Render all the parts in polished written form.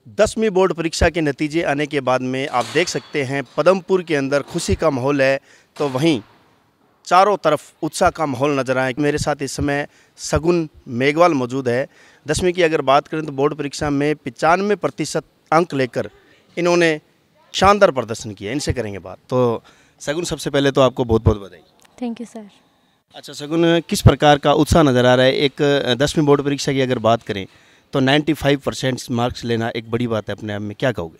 10वीं बोर्ड परीक्षा के नतीजे आने के बाद में आप देख सकते हैं पदमपुर के अंदर खुशी का माहौल है, तो वहीं चारों तरफ उत्साह का माहौल नजर आए। मेरे साथ इस समय सगुन मेघवाल मौजूद है। 10वीं की अगर बात करें तो बोर्ड परीक्षा में 95% अंक लेकर इन्होंने शानदार प्रदर्शन किया। इनसे करेंगे बात। तो सगुन, सबसे पहले तो आपको बहुत बहुत बधाई। Thank you sir. अच्छा सगुन, किस प्रकार का उत्साह नज़र आ रहा है? एक 10वीं बोर्ड परीक्षा की अगर बात करें तो 95% मार्क्स लेना एक बड़ी बात है अपने आप में, क्या कहोगे?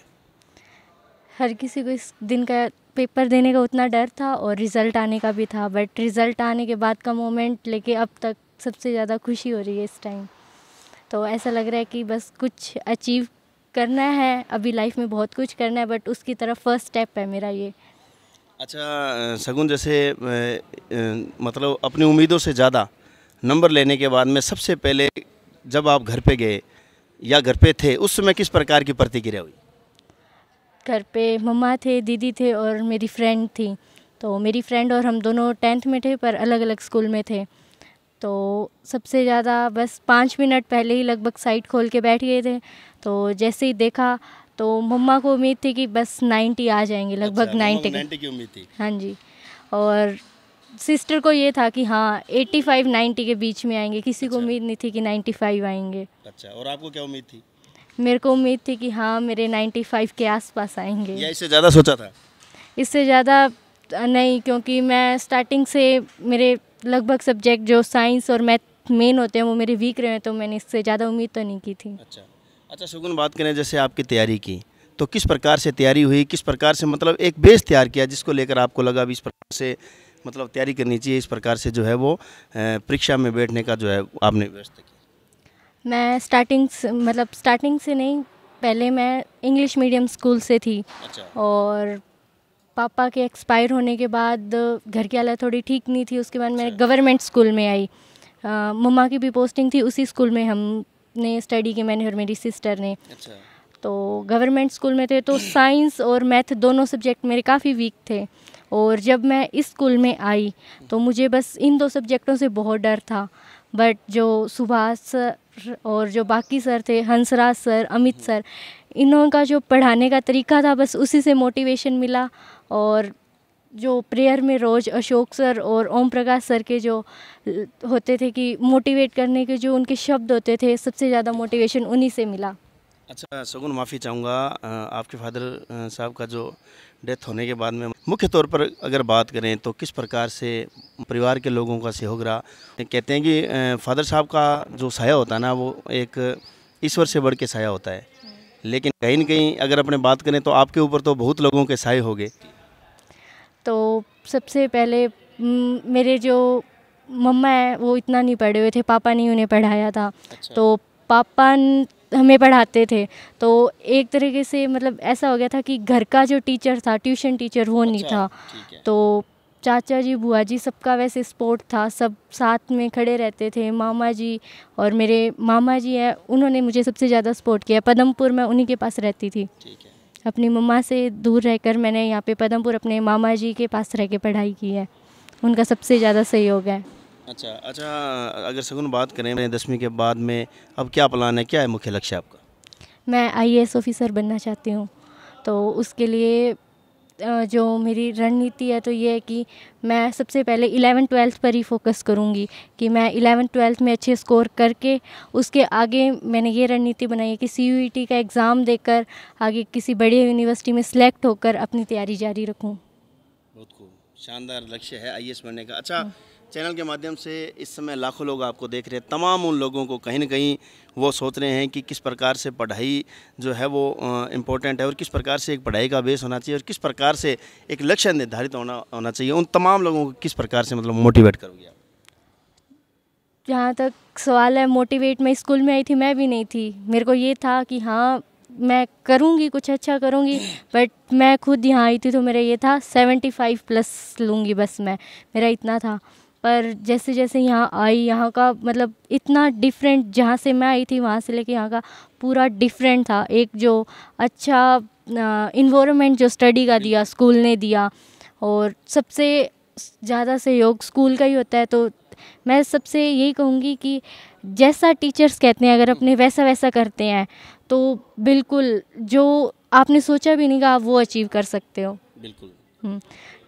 हर किसी को इस दिन का पेपर देने का उतना डर था और रिज़ल्ट आने का भी था, बट रिज़ल्ट आने के बाद का मोमेंट लेके अब तक सबसे ज़्यादा खुशी हो रही है इस टाइम। तो ऐसा लग रहा है कि बस कुछ अचीव करना है, अभी लाइफ में बहुत कुछ करना है, बट उसकी तरफ फर्स्ट स्टेप है मेरा ये। अच्छा सगुन, जैसे मतलब अपनी उम्मीदों से ज़्यादा नंबर लेने के बाद में सबसे पहले जब आप घर पे गए या घर पे थे, उस समय किस प्रकार की प्रतिक्रिया हुई? घर पे मम्मा थे, दीदी थे और मेरी फ्रेंड थी। तो मेरी फ्रेंड और हम दोनों 10th में थे पर अलग अलग स्कूल में थे। तो सबसे ज़्यादा बस 5 मिनट पहले ही लगभग साइट खोल के बैठ गए थे। तो जैसे ही देखा तो मम्मा को उम्मीद थी कि बस 90 आ जाएंगे, लगभग। अच्छा, 90 की उम्मीद थी। हाँ जी। और सिस्टर को ये था कि हाँ 85-90 के बीच में आएंगे, किसी को अच्छा। उम्मीद नहीं थी कि 95 आएंगे। अच्छा, और आपको क्या उम्मीद थी? मेरे को उम्मीद थी कि हाँ मेरे 95 के आसपास आएंगे। या इससे ज़्यादा सोचा था? इससे ज़्यादा नहीं, क्योंकि मैं स्टार्टिंग से मेरे लगभग सब्जेक्ट जो साइंस और मैथ मेन होते हैं वो मेरे वीक रहे हैं, तो मैंने इससे ज़्यादा उम्मीद तो नहीं की थी। अच्छा अच्छा सगुन, बात करें जैसे आपकी तैयारी की, तो किस प्रकार से तैयारी हुई, किस प्रकार से मतलब एक बेस तैयार किया जिसको लेकर आपको लगा भी इस प्रकार से मतलब तैयारी करनी चाहिए, इस प्रकार से जो है वो परीक्षा में बैठने का जो है आपने व्यवस्था की? मैं स्टार्टिंग से नहीं, पहले मैं इंग्लिश मीडियम स्कूल से थी। अच्छा। और पापा के एक्सपायर होने के बाद घर की हालत थोड़ी ठीक नहीं थी, उसके बाद मैं अच्छा। गवर्नमेंट स्कूल में आई। मम्मा की भी पोस्टिंग थी उसी स्कूल में, हमने स्टडी की, मैंने और मेरी सिस्टर ने। अच्छा। तो गवर्नमेंट स्कूल में थे तो साइंस और मैथ दोनों सब्जेक्ट मेरे काफ़ी वीक थे। और जब मैं इस स्कूल में आई तो मुझे बस इन 2 सब्जेक्टों से बहुत डर था, बट जो सुभाष सर और जो बाकी सर थे, हंसराज सर, अमित सर, इन्हों का जो पढ़ाने का तरीका था बस उसी से मोटिवेशन मिला। और जो प्रेयर में रोज़ अशोक सर और ओम प्रकाश सर के जो होते थे कि मोटिवेट करने के जो उनके शब्द होते थे, सबसे ज़्यादा मोटिवेशन उन्हीं से मिला। अच्छा सगुन, माफ़ी चाहूँगा, आपके फादर साहब का जो डेथ होने के बाद में मुख्य तौर पर अगर बात करें तो किस प्रकार से परिवार के लोगों का सहयोग रहा? कहते हैं कि फादर साहब का जो साया होता है ना, वो एक ईश्वर से बढ़ के साया होता है, लेकिन कहीं न कहीं अगर अपने बात करें तो आपके ऊपर तो बहुत लोगों के साए हो गए। तो सबसे पहले मेरे जो मम्मा है वो इतना नहीं पढ़े हुए थे, पापा ने उन्हें पढ़ाया था। अच्छा। तो पापा हमें पढ़ाते थे, तो एक तरीके से मतलब ऐसा हो गया था कि घर का जो टीचर था, ट्यूशन टीचर, वो नहीं अच्छा, था। ठीक है। तो चाचा जी, बुआ जी, सबका वैसे सपोर्ट था, सब साथ में खड़े रहते थे। मामा जी और मेरे मामा जी हैं, उन्होंने मुझे सबसे ज़्यादा सपोर्ट किया। पदमपुर में उन्हीं के पास रहती थी। ठीक है। अपनी मम्मा से दूर रहकर मैंने यहाँ पे पदमपुर अपने मामा जी के पास रह के पढ़ाई की है, उनका सबसे ज़्यादा सहयोग है। अच्छा अच्छा, अगर सगुन बात करें 10वीं के बाद में अब क्या प्लान है, क्या है मुख्य लक्ष्य आपका? मैं आईएएस ऑफिसर बनना चाहती हूँ। तो उसके लिए जो मेरी रणनीति है तो ये है कि मैं सबसे पहले 11th-12th पर ही फोकस करूँगी, कि मैं 11th-12th में अच्छे स्कोर करके उसके आगे मैंने ये रणनीति बनाई है कि CUET का एग्ज़ाम देकर आगे किसी बड़ी यूनिवर्सिटी में सिलेक्ट होकर अपनी तैयारी जारी रखूँ। बहुत खूब, शानदार लक्ष्य है आईएएस बनने का। अच्छा, चैनल के माध्यम से इस समय लाखों लोग आपको देख रहे हैं, तमाम उन लोगों को कहीं ना कहीं वो सोच रहे हैं कि किस प्रकार से पढ़ाई जो है वो इम्पोर्टेंट है और किस प्रकार से एक पढ़ाई का बेस होना चाहिए और किस प्रकार से एक लक्ष्य निर्धारित होना चाहिए। उन तमाम लोगों को किस प्रकार से मतलब मोटिवेट करोगे आप? जहाँ तक सवाल है मोटिवेट, मैं स्कूल में आई थी, मैं भी नहीं थी। मेरे को ये था कि हाँ मैं करूँगी, कुछ अच्छा करूँगी, बट मैं खुद यहाँ आई थी तो मेरा ये था 75+ लूँगी बस मैं, मेरा इतना था। पर जैसे जैसे यहाँ आई, यहाँ का मतलब इतना डिफरेंट, जहाँ से मैं आई थी वहाँ से लेके यहाँ का पूरा डिफरेंट था। एक जो अच्छा इन्वायरमेंट जो स्टडी का दिया स्कूल ने दिया, और सबसे ज़्यादा सहयोग स्कूल का ही होता है। तो मैं सबसे यही कहूँगी कि जैसा टीचर्स कहते हैं अगर अपने वैसा वैसा करते हैं तो बिल्कुल जो आपने सोचा भी नहीं कि आप वो अचीव कर सकते हो। बिल्कुल।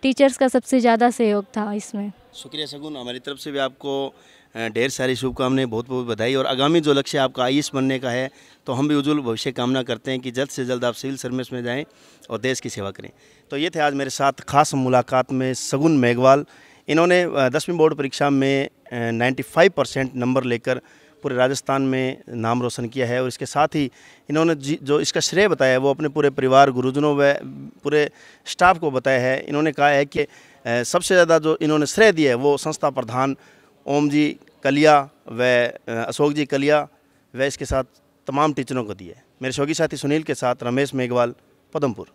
टीचर्स का सबसे ज़्यादा सहयोग था इसमें। शुक्रिया सगुन, हमारी तरफ से भी आपको ढेर सारी शुभकामनाएं, बहुत बहुत बधाई। और आगामी जो लक्ष्य आपका आईएएस बनने का है तो हम भी उज्जवल भविष्य कामना करते हैं कि जल्द से जल्द आप सिविल सर्विस में जाएं और देश की सेवा करें। तो ये थे आज मेरे साथ खास मुलाकात में सगुन मेघवाल। इन्होंने 10वीं बोर्ड परीक्षा में 95% नंबर लेकर पूरे राजस्थान में नाम रोशन किया है। और इसके साथ ही इन्होंने जो इसका श्रेय बताया है वो अपने पूरे परिवार, गुरुजनों व पूरे स्टाफ को बताया है। इन्होंने कहा है कि सबसे ज़्यादा जो इन्होंने श्रेय दिया है वो संस्था प्रधान ओम जी कलिया व अशोक जी कलिया व इसके साथ तमाम टीचरों को दिया है। मेरे शौकी साथी सुनील के साथ रमेश मेघवाल, पदमपुर।